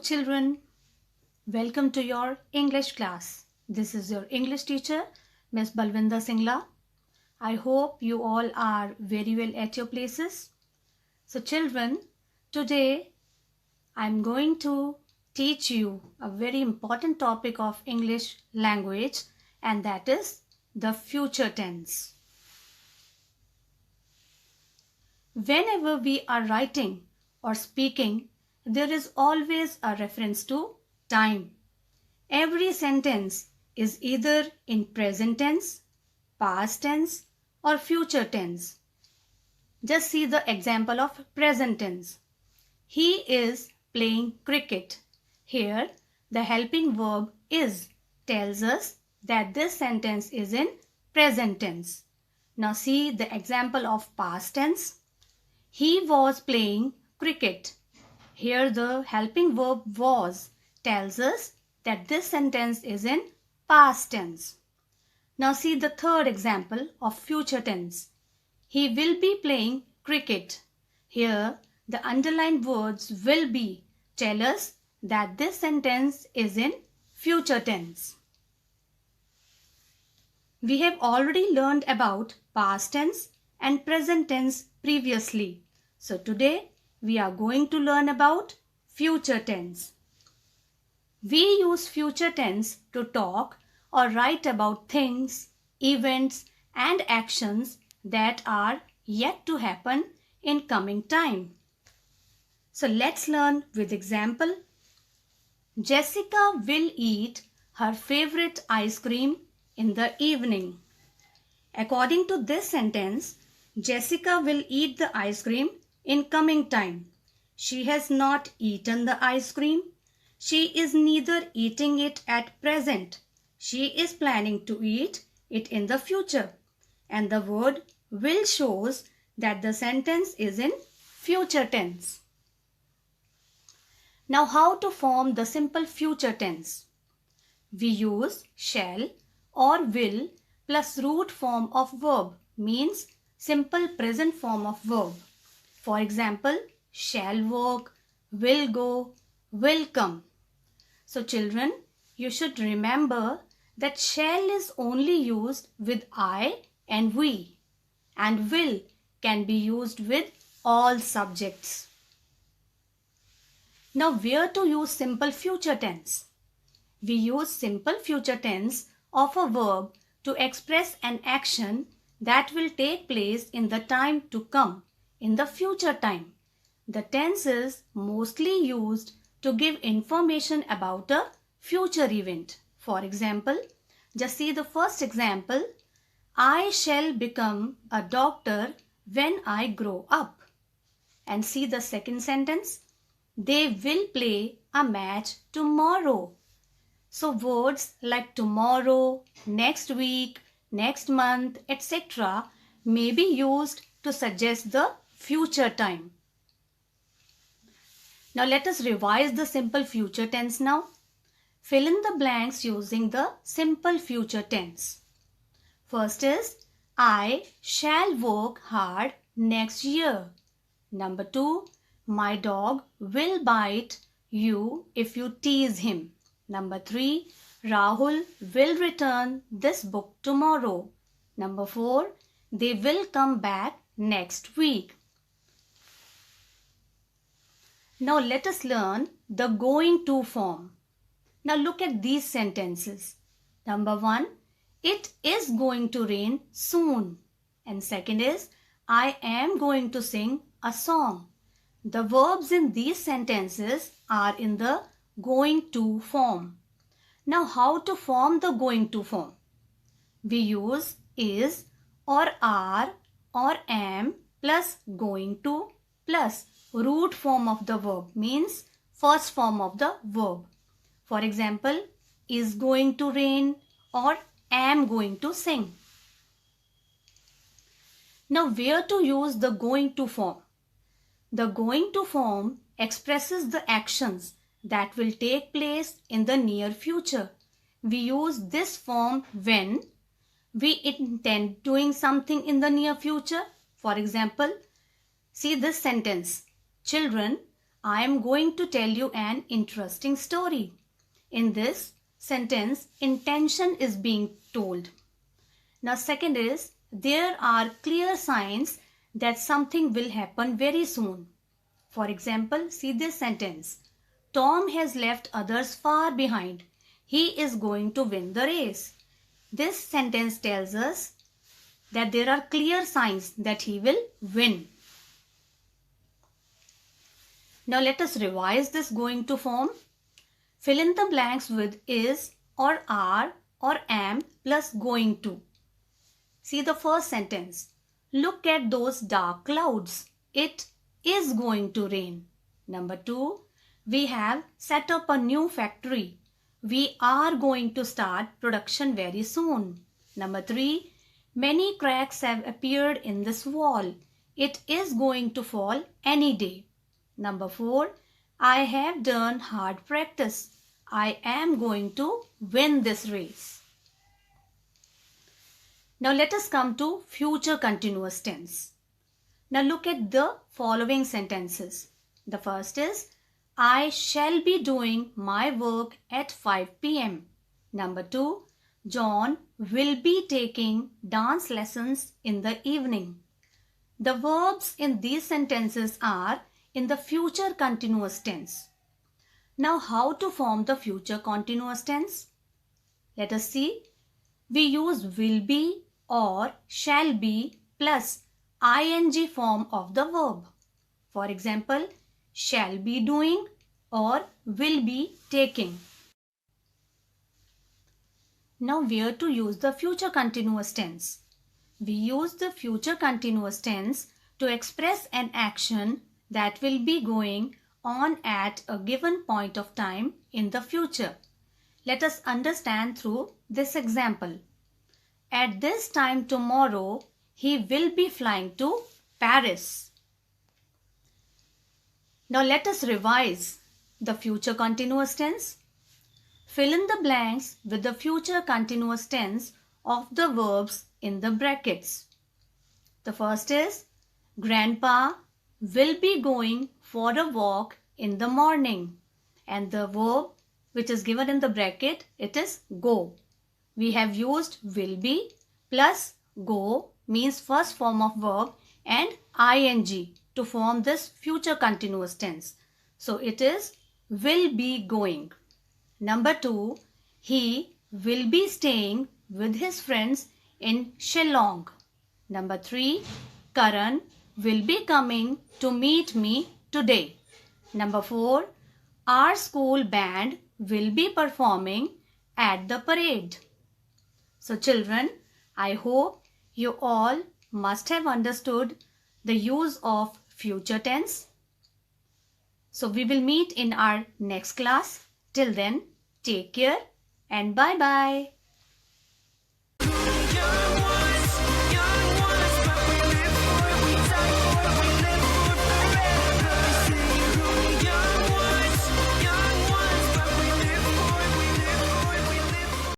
children, welcome to your English class. This is your English teacher, Miss Balwinder Singla. I hope you all are very well at your places. So children, today I'm going to teach you a very important topic of English language, and that is the future tense. Whenever we are writing or speaking, there is always a reference to time. Every sentence is either in present tense, past tense, or future tense. Just see the example of present tense. He is playing cricket. Here, the helping verb is tells us that this sentence is in present tense. Now see the example of past tense. He was playing cricket. Here the helping verb was tells us that this sentence is in past tense. Now see the third example of future tense. He will be playing cricket. Here the underlined words will be tell us that this sentence is in future tense. We have already learned about past tense and present tense previously. So today we are going to learn about future tense. We use future tense to talk or write about things, events and actions that are yet to happen in coming time. So let's learn with example. Jessica will eat her favorite ice cream in the evening. According to this sentence, Jessica will eat the ice cream in coming time. She has not eaten the ice cream. She is neither eating it at present. She is planning to eat it in the future. And the word will shows that the sentence is in future tense. Now how to form the simple future tense? We use shall or will plus root form of verb, means simple present form of verb. For example, shall walk, will go, will come. So children, you should remember that shall is only used with I and we, and will can be used with all subjects. Now where to use simple future tense? We use simple future tense of a verb to express an action that will take place in the time to come, in the future time. The tense is mostly used to give information about a future event. For example, just see the first example. I shall become a doctor when I grow up. And see the second sentence. They will play a match tomorrow. So words like tomorrow, next week, next month, etc. may be used to suggest the future time. Now let us revise the simple future tense now. Fill in the blanks using the simple future tense. First is I shall work hard next year. Number 2, my dog will bite you if you tease him. Number 3, Rahul will return this book tomorrow. Number 4, they will come back next week. Now let us learn the going to form. Now look at these sentences. Number 1, it is going to rain soon. And second is, I am going to sing a song. The verbs in these sentences are in the going to form. Now how to form the going to form? We use is or are or am plus going to plus root form of the verb, means first form of the verb. For example, is going to rain or am going to sing. Now where to use the going to form? The going to form expresses the actions that will take place in the near future. We use this form when we intend doing something in the near future. For example, see this sentence. Children, I am going to tell you an interesting story. In this sentence, intention is being told. Now, second is, there are clear signs that something will happen very soon. For example, see this sentence. Tom has left others far behind. He is going to win the race. This sentence tells us that there are clear signs that he will win. Now let us revise this going to form. Fill in the blanks with is or are or am plus going to. See the first sentence. Look at those dark clouds. It is going to rain. Number 2. We have set up a new factory. We are going to start production very soon. Number 3. Many cracks have appeared in this wall. It is going to fall any day. Number 4. I have done hard practice. I am going to win this race. Now let us come to future continuous tense. Now look at the following sentences. The first is, I shall be doing my work at 5 p.m. Number 2, John will be taking dance lessons in the evening. The verbs in these sentences are in the future continuous tense. Now how to form the future continuous tense? Let us see. We use will be or shall be plus ing form of the verb. For example, shall be doing or will be taking. Now where to use the future continuous tense? We use the future continuous tense to express an action that will be going on at a given point of time in the future. Let us understand through this example. At this time tomorrow, he will be flying to Paris. Now let us revise the future continuous tense. Fill in the blanks with the future continuous tense of the verbs in the brackets. The first is, Grandpa will be going for a walk in the morning. And the verb which is given in the bracket, it is go. We have used will be plus go means first form of verb and ing to form this future continuous tense. So it is will be going. Number 2, he will be staying with his friends in Shillong. Number 3, Karan will be coming to meet me today. Number 4, our school band will be performing at the parade. So children, I hope you all must have understood the use of future tense. So we will meet in our next class. Till then, take care and bye-bye.